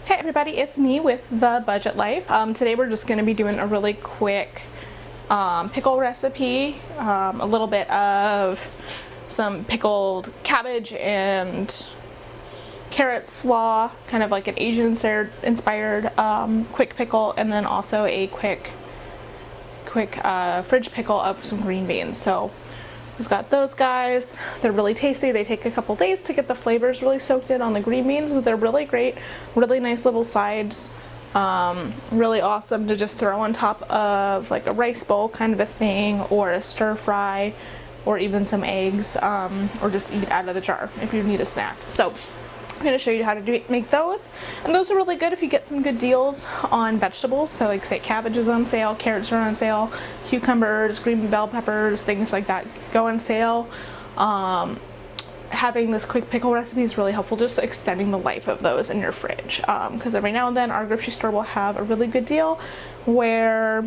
Hey everybody, it's me with The Budget Life. Today we're just going to be doing a really quick pickle recipe, a little bit of some pickled cabbage and carrot slaw, kind of like an Asian inspired quick pickle, and then also a quick fridge pickle of some green beans. So we've got those guys. They're really tasty. They take a couple days to get the flavors really soaked in on the green beans, but they're really great. Really nice little sides. Really awesome to just throw on top of like a rice bowl kind of a thing, or a stir fry, or even some eggs, or just eat out of the jar if you need a snack. So I'm going to show you how to make those, and those are really good if you get some good deals on vegetables. So like say cabbage is on sale, carrots are on sale, cucumbers, green bell peppers, things like that go on sale. Having this quick pickle recipe is really helpful, just extending the life of those in your fridge, because every now and then our grocery store will have a really good deal where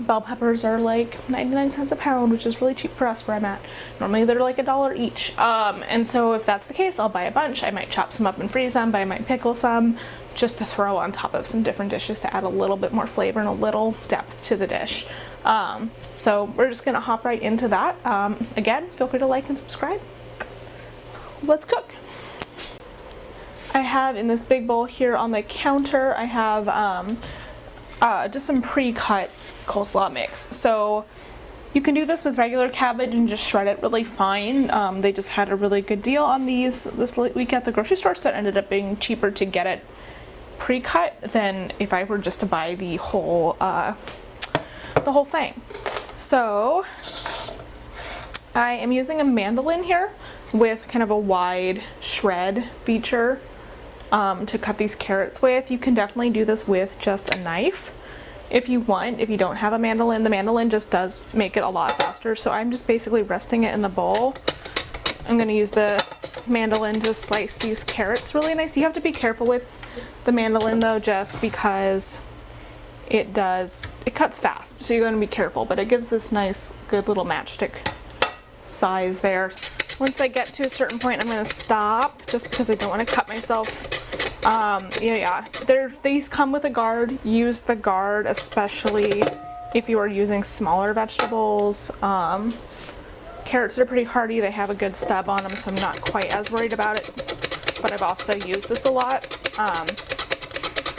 bell peppers are like 99 cents a pound, which is really cheap for us where I'm at. Normally they're like $1 each. And so if that's the case, I'll buy a bunch. I might chop some up and freeze them, but I might pickle some just to throw on top of some different dishes to add a little bit more flavor and a little depth to the dish. So we're just gonna hop right into that. Again, feel free to like and subscribe. Let's cook. I have in this big bowl here on the counter, I have just some pre-cut coleslaw mix. So you can do this with regular cabbage and just shred it really fine. They just had a really good deal on these this week at the grocery store, so it ended up being cheaper to get it pre-cut than if I were just to buy the whole thing. So I am using a mandolin here with kind of a wide shred feature to cut these carrots with. You can definitely do this with just a knife if you want. If you don't have a mandolin, the mandolin just does make it a lot faster. So I'm just basically resting it in the bowl. I'm going to use the mandolin to slice these carrots really nice. You have to be careful with the mandolin though, just because it cuts fast, so you're going to be careful, but it gives this nice good little matchstick size there. Once I get to a certain point, I'm going to stop just because I don't want to cut myself. These come with a guard. Use the guard, especially if you are using smaller vegetables. Carrots are pretty hardy. They have a good stub on them, so I'm not quite as worried about it, but I've also used this a lot.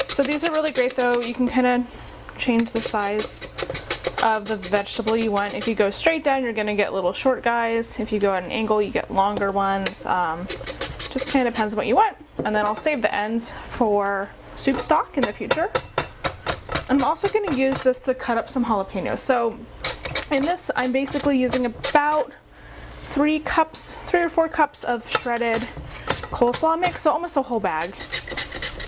So these are really great though. You can kind of change the size of the vegetable you want. If you go straight down, you're going to get little short guys. If you go at an angle, you get longer ones. Just kind of depends on what you want. And then I'll save the ends for soup stock in the future. I'm also going to use this to cut up some jalapenos. So in this, I'm basically using about 3 or 4 cups of shredded coleslaw mix, so almost a whole bag.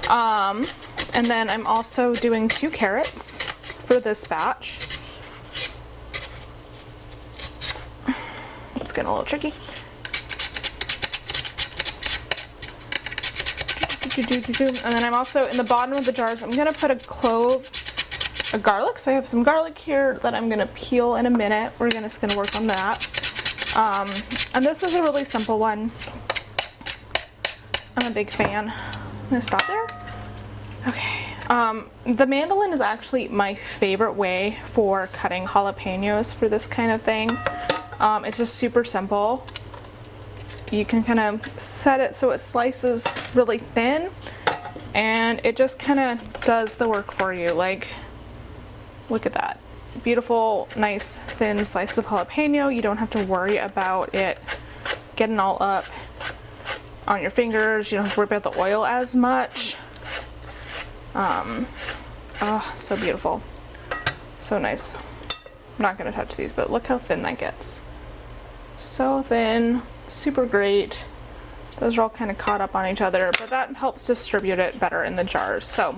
And then I'm also doing 2 carrots for this batch. It's getting a little tricky. And then I'm also, in the bottom of the jars, I'm going to put a clove, a garlic. So I have some garlic here that I'm going to peel in a minute. We're just going to work on that. And this is a really simple one. I'm a big fan. I'm going to stop there. Okay. The mandolin is actually my favorite way for cutting jalapenos for this kind of thing. It's just super simple. You can kind of set it so it slices really thin, and it just kind of does the work for you. Like, look at that. Beautiful, nice, thin slice of jalapeno. You don't have to worry about it getting all up on your fingers. You don't have to worry about the oil as much. Oh, so beautiful. So nice. I'm not going to touch these, but look how thin that gets. So thin, super great. Those are all kind of caught up on each other, but that helps distribute it better in the jars. So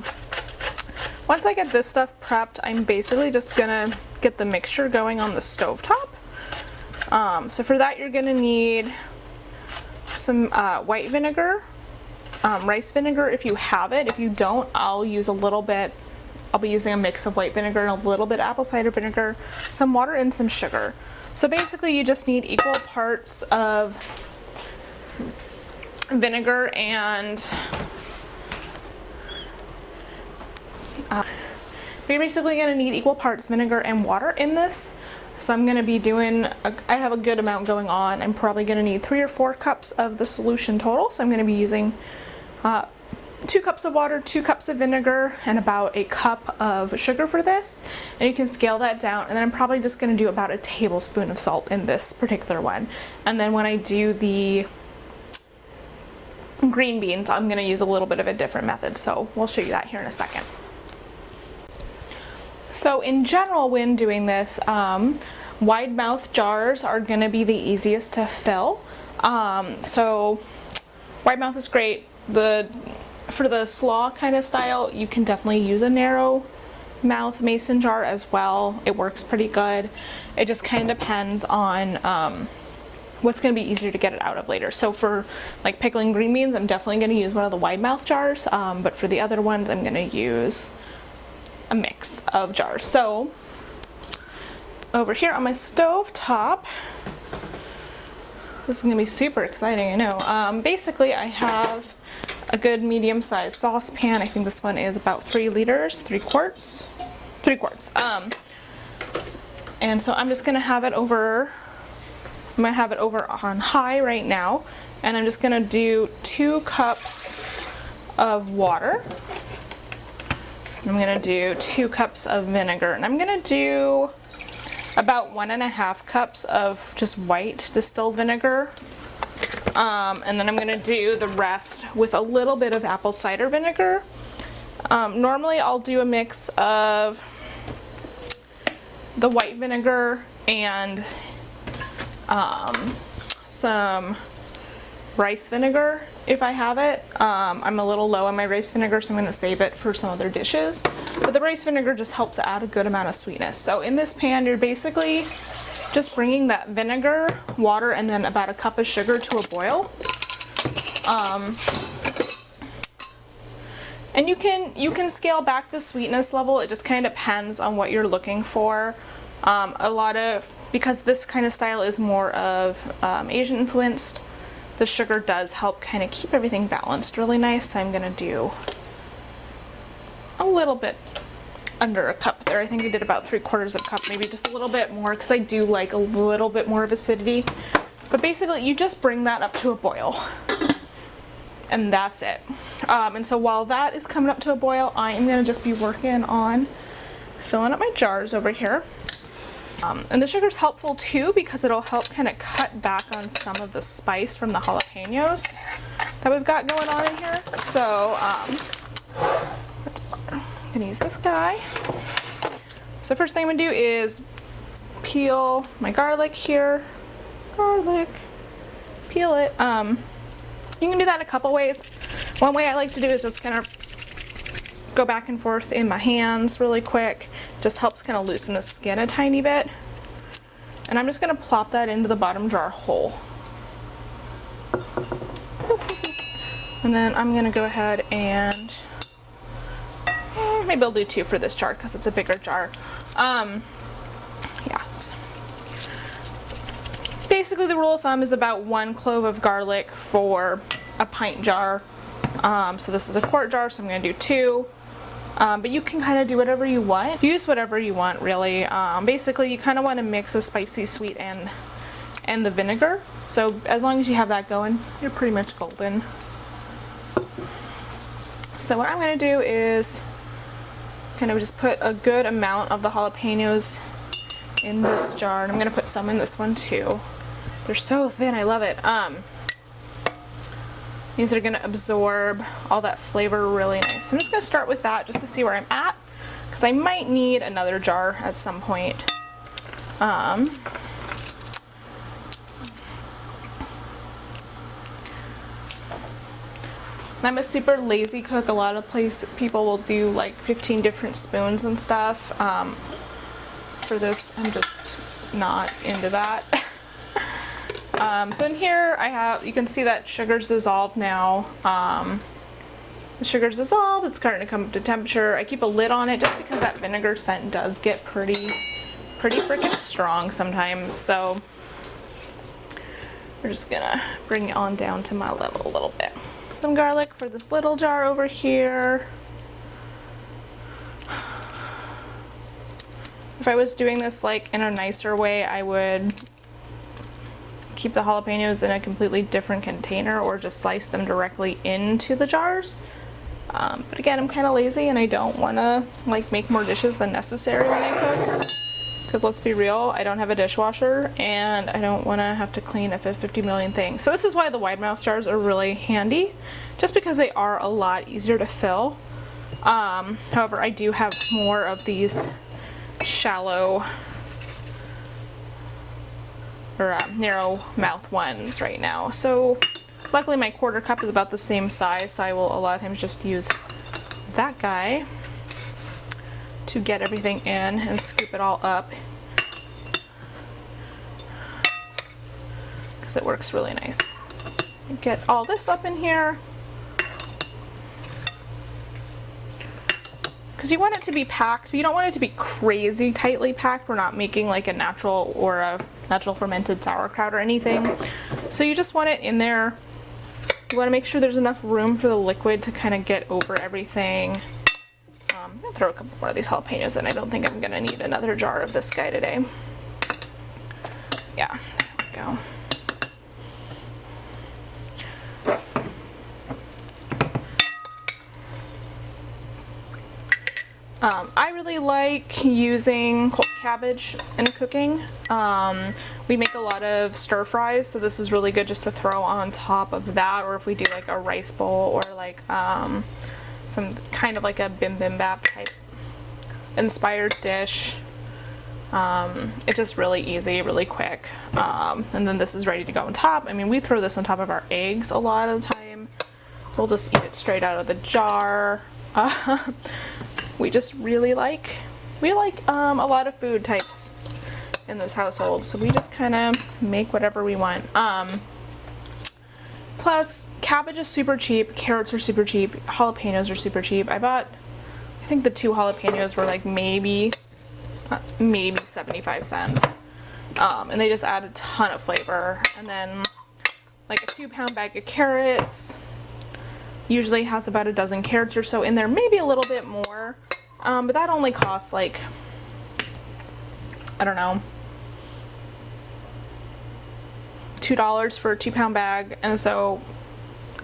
once I get this stuff prepped, I'm basically just gonna get the mixture going on the stovetop. So for that, you're gonna need some white vinegar, rice vinegar if you have it. If you don't, I'll use a little bit. I'll be using a mix of white vinegar and a little bit of apple cider vinegar, some water, and some sugar. So basically you just need equal parts of vinegar and You're basically going to need equal parts vinegar and water in this. So I'm going to be doing, I have a good amount going on. I'm probably going to need 3 or 4 cups of the solution total. So I'm going to be using 2 cups of water, 2 cups of vinegar, and about a cup of sugar for this. And you can scale that down. And then I'm probably just going to do about a tablespoon of salt in this particular one. And then when I do the green beans, I'm going to use a little bit of a different method. So we'll show you that here in a second. So in general, when doing this, wide mouth jars are going to be the easiest to fill. So wide mouth is great. For the slaw kind of style, you can definitely use a narrow mouth mason jar as well. It works pretty good. It just kind of depends on what's going to be easier to get it out of later. So for like pickling green beans, I'm definitely going to use one of the wide mouth jars, but for the other ones, I'm going to use a mix of jars. So over here on my stove top, this is gonna be super exciting, I know. Basically I have a good medium-sized saucepan. I think this one is about 3 liters, 3 quarts. And so I'm just gonna have it over, on high right now, and I'm just gonna do 2 cups of water. I'm gonna do 2 cups of vinegar, and I'm gonna do about 1.5 cups of just white distilled vinegar. And then I'm gonna do the rest with a little bit of apple cider vinegar. Normally I'll do a mix of the white vinegar and some rice vinegar if I have it. I'm a little low on my rice vinegar, so I'm going to save it for some other dishes. But the rice vinegar just helps add a good amount of sweetness. So in this pan, you're basically just bringing that vinegar, water, and then about a cup of sugar to a boil. And you can scale back the sweetness level. It just kind of depends on what you're looking for. Because this kind of style is more of Asian influenced, the sugar does help kind of keep everything balanced really nice. So I'm gonna do a little bit under a cup there. I think I did about 3/4 cup, maybe just a little bit more, because I do like a little bit more of acidity. But basically you just bring that up to a boil, and that's it. And so while that is coming up to a boil, I am gonna just be working on filling up my jars over here. And the sugar's helpful too, because it'll help kind of cut back on some of the spice from the jalapenos that we've got going on in here. So I'm gonna use this guy. So first thing I'm gonna do is peel my garlic here. Peel it. You can do that a couple ways. One way I like to do is just kind of go back and forth in my hands really quick. Just helps kind of loosen the skin a tiny bit. And I'm just going to plop that into the bottom jar whole. And then I'm going to go ahead and maybe I'll do 2 for this jar because it's a bigger jar. Yes. Basically the rule of thumb is about 1 clove of garlic for a pint jar. So this is a quart jar, so I'm going to do 2. But you can kind of do whatever you want. Use whatever you want, really. Basically, you kind of want to mix the spicy sweet and the vinegar. So as long as you have that going, you're pretty much golden. So what I'm going to do is kind of just put a good amount of the jalapenos in this jar. And I'm going to put some in this one too. They're so thin, I love it. These are going to absorb all that flavor really nice. So I'm just going to start with that just to see where I'm at, because I might need another jar at some point. I'm a super lazy cook. A lot of people will do like 15 different spoons and stuff. For this, I'm just not into that. So in here you can see that sugar's dissolved now. The sugar's dissolved, it's starting to come up to temperature. I keep a lid on it just because that vinegar scent does get pretty freaking strong sometimes. So we're just gonna bring it on down to my level a little bit. Some garlic for this little jar over here. If I was doing this like in a nicer way, I would keep the jalapenos in a completely different container or just slice them directly into the jars. But again, I'm kind of lazy and I don't want to like make more dishes than necessary when I cook. Because let's be real, I don't have a dishwasher and I don't want to have to clean up 50 million things. So this is why the wide mouth jars are really handy, just because they are a lot easier to fill. However, I do have more of these shallow or narrow mouth ones right now. So luckily my quarter cup is about the same size, so I will a lot of times just use that guy to get everything in and scoop it all up, because it works really nice. Get all this up in here, because you want it to be packed, but you don't want it to be crazy tightly packed. We're not making like a natural or a natural fermented sauerkraut or anything, so you just want it in there. You want to make sure there's enough room for the liquid to kind of get over everything. I'm gonna throw a couple more of these jalapenos in. I don't think I'm gonna need another jar of this guy today. Yeah, there we go. I really like using cold cabbage in cooking. We make a lot of stir fries, so this is really good just to throw on top of that, or if we do like a rice bowl or like some kind of like a bibimbap type inspired dish. It's just really easy, really quick. And then this is ready to go on top. I mean, we throw this on top of our eggs a lot of the time. We'll just eat it straight out of the jar. We just really like, a lot of food types in this household, so we just kind of make whatever we want. Plus, cabbage is super cheap, carrots are super cheap, jalapenos are super cheap. I think the 2 jalapenos were like maybe 75 cents. And they just add a ton of flavor. And then like a 2-pound bag of carrots usually has about a dozen carrots or so in there, maybe a little bit more. But that only costs like, I don't know, $2 for a 2-pound bag, and so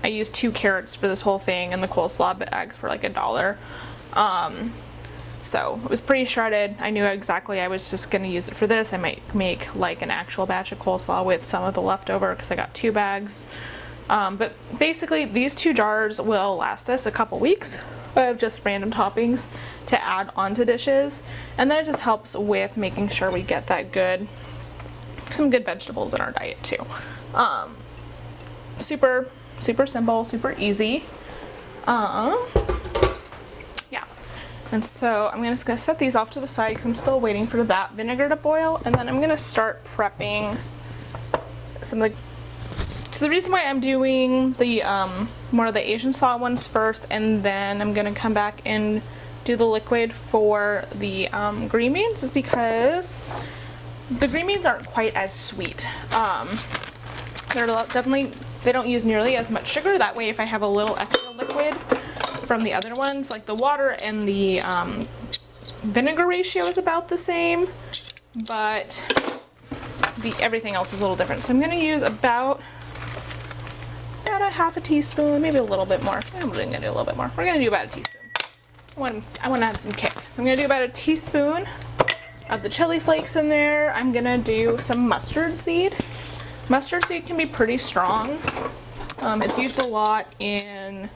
I used 2 carrots for this whole thing, and the coleslaw bags for like $1. So it was pretty shredded. I knew exactly I was just going to use it for this. I might make like an actual batch of coleslaw with some of the leftover because I got 2 bags. But basically these 2 jars will last us a couple weeks of just random toppings to add onto dishes, and then it just helps with making sure we get that some good vegetables in our diet too. Super simple, super easy. Yeah, and so I'm just gonna set these off to the side because I'm still waiting for that vinegar to boil, and then I'm gonna start prepping some of the. So the reason why I'm doing the more of the Asian style ones first, and then I'm gonna come back and do the liquid for the green beans, is because the green beans aren't quite as sweet. They're definitely, they don't use nearly as much sugar. That way, if I have a little extra liquid from the other ones, like the water and the vinegar ratio is about the same, but everything else is a little different. So I'm gonna use about a half a teaspoon, maybe a little bit more. I'm really gonna do a little bit more. We're gonna do about a teaspoon. I want to add some kick. So I'm gonna do about a teaspoon of the chili flakes in there. I'm gonna do some mustard seed. Mustard seed can be pretty strong. It's used a lot in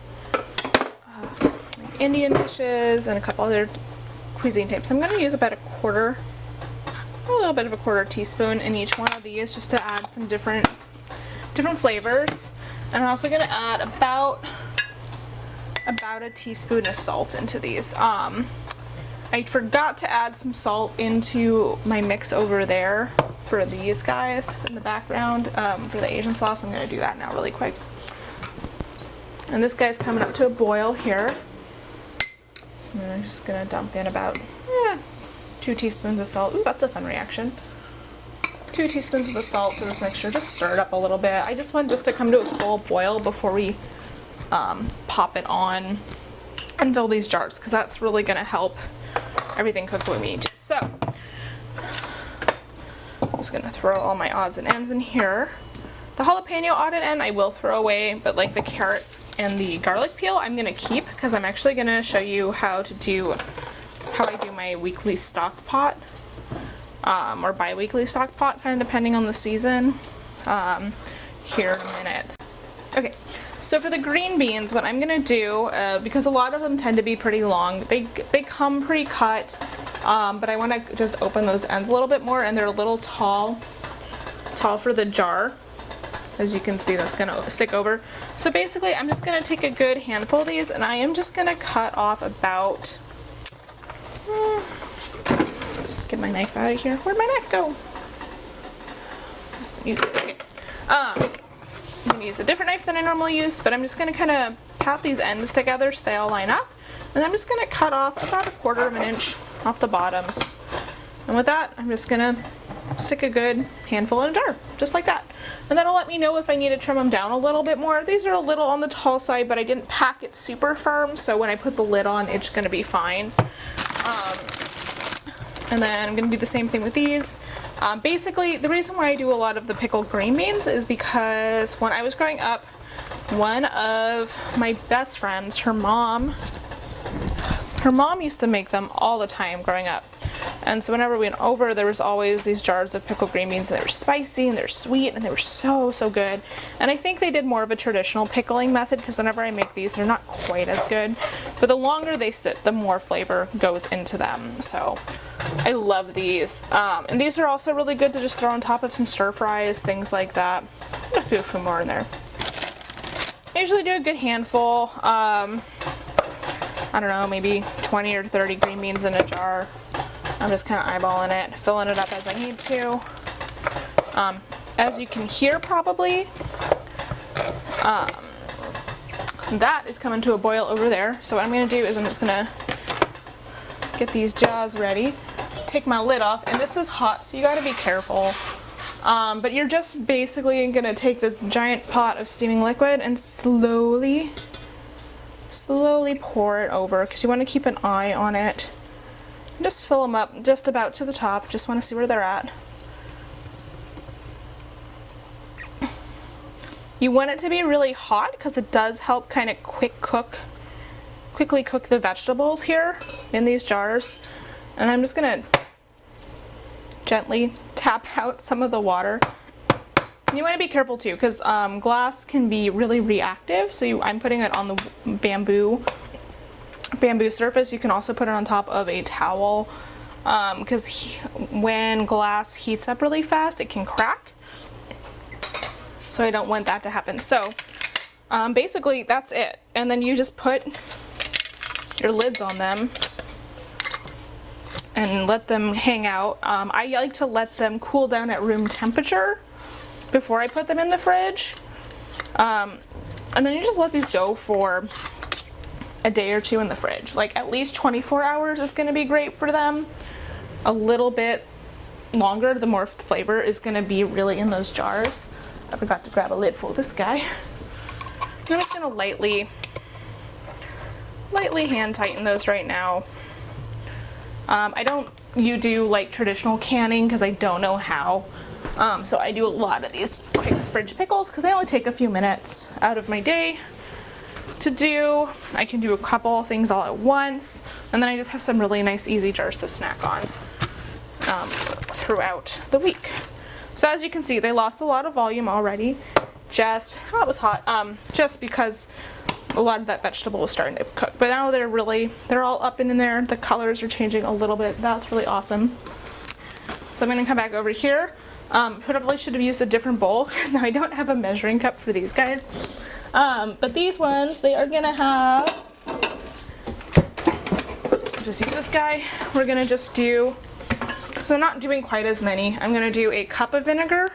like Indian dishes and a couple other cuisine types. I'm gonna use about a little bit of a quarter teaspoon in each one of these, just to add some different flavors. And I'm also gonna add about a teaspoon of salt into these. I forgot to add some salt into my mix over there for these guys in the background for the Asian sauce. I'm gonna do that now really quick. And this guy's coming up to a boil here. So I'm just gonna dump in about 2 teaspoons of salt. Ooh, that's a fun reaction. 2 teaspoons of the salt to this mixture. Just stir it up a little bit. I just want this to come to a full boil before we pop it on and fill these jars, because that's really going to help everything cook the way we need to. So just gonna throw all my odds and ends in here. The jalapeno odd and end I will throw away, but like the carrot and the garlic peel I'm gonna keep because I'm actually gonna show you how I do my weekly stock pot, or bi-weekly stock pot, kind of depending on the season, here in a minute. Okay, so for the green beans, what I'm gonna do, because a lot of them tend to be pretty long, they come pre-cut, but I want to just open those ends a little bit more, and they're a little tall for the jar. As you can see, that's gonna stick over. So basically, I'm just gonna take a good handful of these, and I am just gonna cut off about, get my knife out of here. Where'd my knife go? Must use it. Okay. I'm gonna use a different knife than I normally use, but I'm just gonna kind of pat these ends together so they all line up, and I'm just gonna cut off about 1/4 of an inch off the bottoms. And with that, I'm just gonna stick a good handful in a jar, just like that. And that'll let me know if I need to trim them down a little bit more. These are a little on the tall side, but I didn't pack it super firm, so when I put the lid on, it's gonna be fine. And then I'm gonna do the same thing with these. Basically, the reason why I do a lot of the pickled green beans is because when I was growing up, one of my best friends, her mom used to make them all the time growing up. And so whenever we went over, there was always these jars of pickled green beans, and they were spicy and they're sweet and they were so good. And I think they did more of a traditional pickling method, because whenever I make these, they're not quite as good. But the longer they sit, the more flavor goes into them. So I love these. And these are also really good to just throw on top of some stir fries, things like that. I'm gonna throw a few more in there. I usually do a good handful. I don't know, maybe 20 or 30 green beans in a jar. I'm just kind of eyeballing it, filling it up as I need to. As you can hear probably, that is coming to a boil over there. So what I'm going to do is I'm just going to get these jars ready, take my lid off, and this is hot, so you got to be careful. But you're just basically going to take this giant pot of steaming liquid and slowly pour it over, because you want to keep an eye on it. Just fill them up just about to the top. Just want to see where they're at. You want it to be really hot because it does help kind of quickly cook the vegetables here in these jars. And I'm just gonna gently tap out some of the water. And you want to be careful too, because glass can be really reactive. So I'm putting it on the bamboo surface. You can also put it on top of a towel, because when glass heats up really fast, it can crack. So I don't want that to happen. So basically that's it. And then you just put your lids on them and let them hang out. I like to let them cool down at room temperature before I put them in the fridge. And then you just let these go for a day or two in the fridge. Like at least 24 hours is going to be great for them. A little bit longer, the more flavor is going to be really in those jars. I forgot to grab a lid for this guy. I'm just going to lightly hand tighten those right now. I don't do like traditional canning because I don't know how. So I do a lot of these quick fridge pickles because they only take a few minutes out of my day to do. I can do a couple things all at once, and then I just have some really nice easy jars to snack on throughout the week. So as you can see, they lost a lot of volume already. It was hot, just because a lot of that vegetable was starting to cook. But now they're all up in there. The colors are changing a little bit. That's really awesome. So I'm gonna come back over here. Probably should have used a different bowl because now I don't have a measuring cup for these guys. But these ones, they are gonna have, just use this guy. We're gonna just do, so I'm not doing quite as many. I'm gonna do a cup of vinegar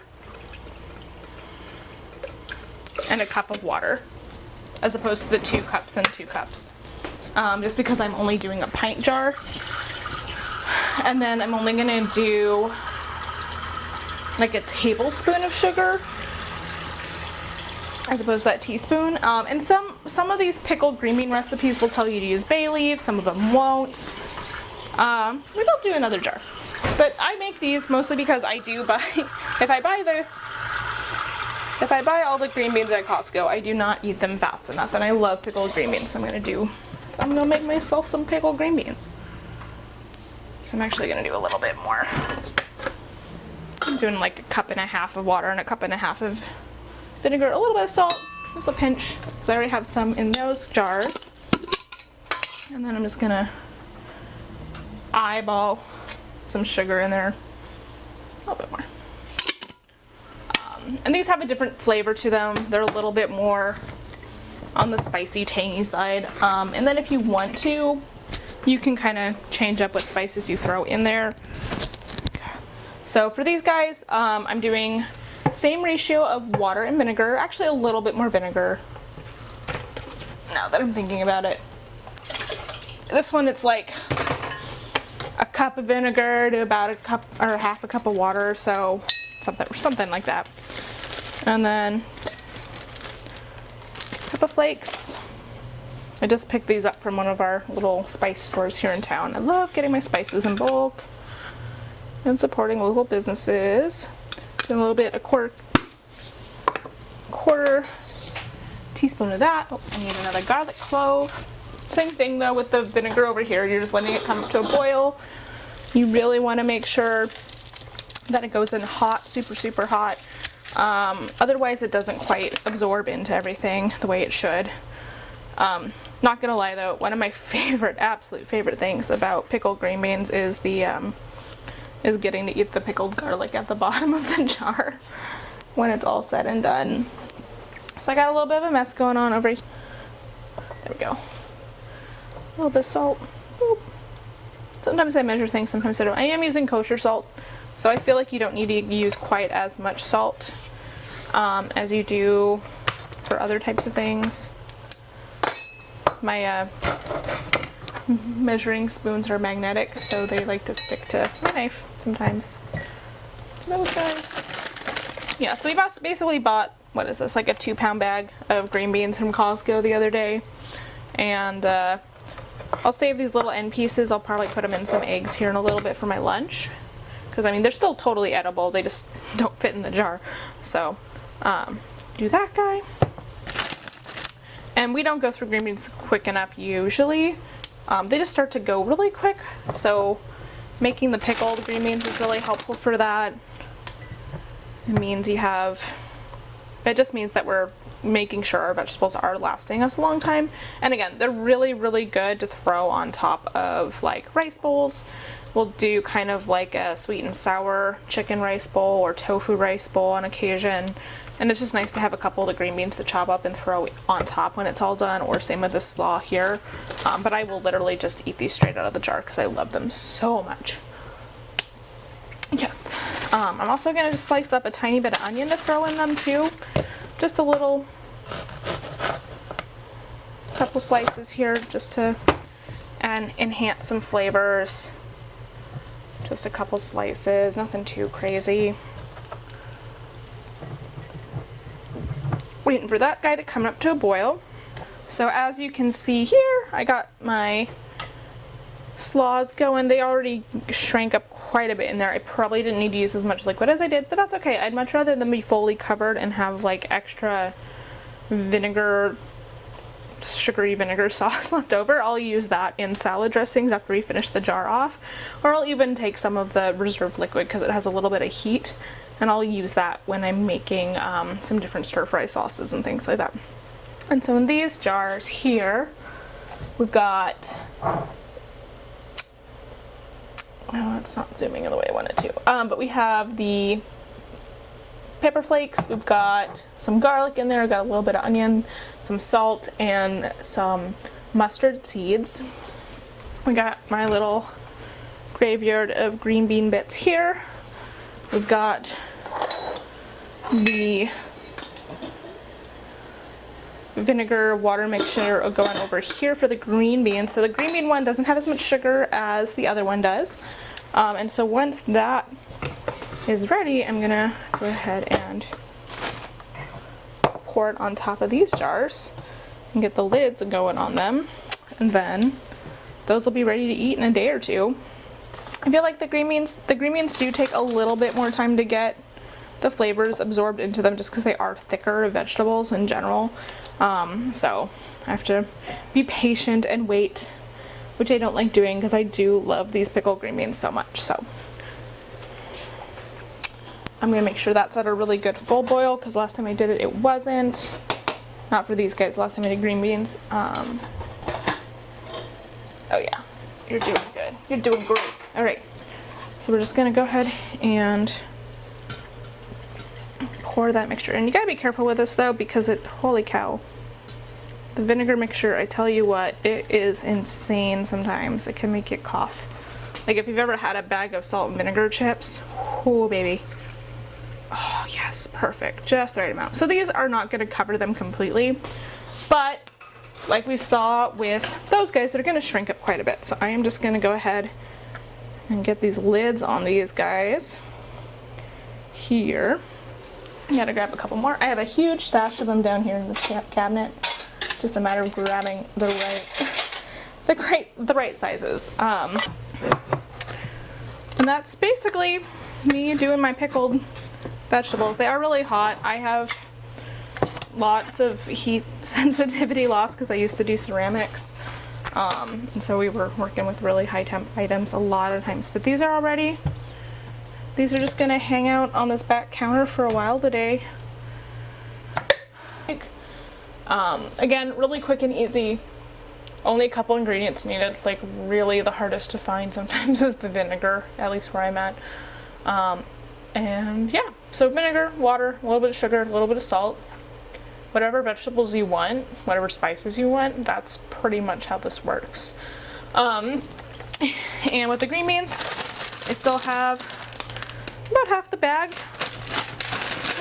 and a cup of water, as opposed to the 2 cups and 2 cups. Just because I'm only doing a pint jar. And then I'm only gonna do like a tablespoon of sugar, as opposed to that teaspoon. And some of these pickled green bean recipes will tell you to use bay leaves, some of them won't. Maybe I'll do another jar. But I make these mostly because I do buy, if I buy all the green beans at Costco, I do not eat them fast enough, and I love pickled green beans, so I'm gonna make myself some pickled green beans. So I'm actually gonna do a little bit more. I'm doing like a cup and a half of water and a cup and a half of vinegar, a little bit of salt, just a pinch, because I already have some in those jars. And then I'm just gonna eyeball some sugar in there, a little bit more. And these have a different flavor to them. They're a little bit more on the spicy, tangy side. And then if you want to, you can kind of change up what spices you throw in there. So for these guys, I'm doing same ratio of water and vinegar, actually a little bit more vinegar, now that I'm thinking about it. This one, it's like a cup of vinegar to about a cup or half a cup of water, so something like that. And then pepper flakes. I just picked these up from one of our little spice stores here in town. I love getting my spices in bulk and supporting local businesses. And a little bit, a quarter teaspoon of that. Oh, I need another garlic clove. Same thing though with the vinegar over here. You're just letting it come up to a boil. You really want to make sure that it goes in hot, super hot. Otherwise it doesn't quite absorb into everything the way it should. Not gonna lie though, one of my absolute favorite things about pickled green beans is is getting to eat the pickled garlic at the bottom of the jar when it's all said and done. So I got a little bit of a mess going on over here. There we go. A little bit of salt. Boop. Sometimes I measure things, sometimes I don't. I am using kosher salt, so I feel like you don't need to use quite as much salt as you do for other types of things. My measuring spoons are magnetic, so they like to stick to my knife sometimes. Those guys. Yeah, so we basically bought, what is this, like a 2-pound bag of green beans from Costco the other day. And I'll save these little end pieces. I'll probably put them in some eggs here in a little bit for my lunch. Because, I mean, they're still totally edible. They just don't fit in the jar. So, do that guy. And we don't go through green beans quick enough usually. They just start to go really quick. So, making the pickled green beans is really helpful for that. It just means that we're making sure our vegetables are lasting us a long time. And again, they're really good to throw on top of like rice bowls. We'll do kind of like a sweet and sour chicken rice bowl or tofu rice bowl on occasion. And it's just nice to have a couple of the green beans to chop up and throw on top when it's all done, or same with the slaw here. But I will literally just eat these straight out of the jar because I love them so much. Yes. I'm also going to just slice up a tiny bit of onion to throw in them too. Just a little, couple slices here just to enhance some flavors. Just a couple slices, nothing too crazy. Waiting for that guy to come up to a boil. So as you can see here, I got my slaws going. They already shrank up quite a bit in there. I probably didn't need to use as much liquid as I did, but that's okay. I'd much rather than be fully covered and have like extra vinegar, sugary vinegar sauce left over. I'll use that in salad dressings after we finish the jar off, or I'll even take some of the reserved liquid because it has a little bit of heat, and I'll use that when I'm making some different stir-fry sauces and things like that. And so in these jars here, we've got, well, it's not zooming in the way I wanted to, but we have the pepper flakes, we've got some garlic in there, got a little bit of onion, some salt, and some mustard seeds. We got my little graveyard of green bean bits here. We've got the vinegar water mixture going over here for the green beans. So the green bean one doesn't have as much sugar as the other one does. And so once that is ready, I'm gonna go ahead and pour it on top of these jars and get the lids going on them. And then those will be ready to eat in a day or two. I feel like the green beans do take a little bit more time to get the flavors absorbed into them just because they are thicker vegetables in general. So I have to be patient and wait, which I don't like doing because I do love these pickled green beans so much. So I'm gonna make sure that's at a really good full boil because last time I did it, it wasn't. Not for these guys, last time I did green beans. Oh yeah, you're doing good. You're doing great. All right, so we're just gonna go ahead and pour that mixture. And you gotta be careful with this though because holy cow. The vinegar mixture, I tell you what, it is insane sometimes. It can make you cough. Like if you've ever had a bag of salt and vinegar chips, oh baby. Oh yes, perfect, just the right amount. So these are not gonna cover them completely, but like we saw with those guys, they're gonna shrink up quite a bit. So I am just gonna go ahead and get these lids on these guys here. I gotta grab a couple more. I have a huge stash of them down here in this cabinet. Just a matter of grabbing the right sizes. And that's basically me doing my pickled vegetables. They are really hot. I have lots of heat sensitivity loss because I used to do ceramics. And so we were working with really high temp items a lot of times. But these are just gonna hang out on this back counter for a while today. Again, really quick and easy. Only a couple ingredients needed. Like really the hardest to find sometimes is the vinegar, at least where I'm at. And yeah, so vinegar, water, a little bit of sugar, a little bit of salt, whatever vegetables you want, whatever spices you want, that's pretty much how this works. And with the green beans, I still have about half the bag.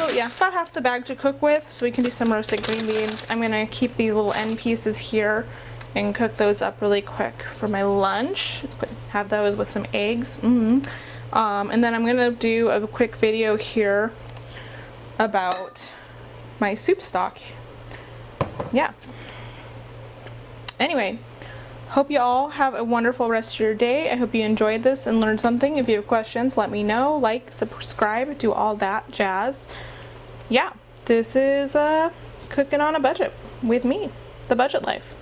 Oh yeah, about half the bag to cook with, so we can do some roasted green beans. I'm gonna keep these little end pieces here and cook those up really quick for my lunch. Have those with some eggs. And then I'm gonna do a quick video here about my soup stock. Yeah. Anyway, hope you all have a wonderful rest of your day. I hope you enjoyed this and learned something. If you have questions, let me know. Like, subscribe, do all that jazz. Yeah, this is cooking on a budget with me, the budget life.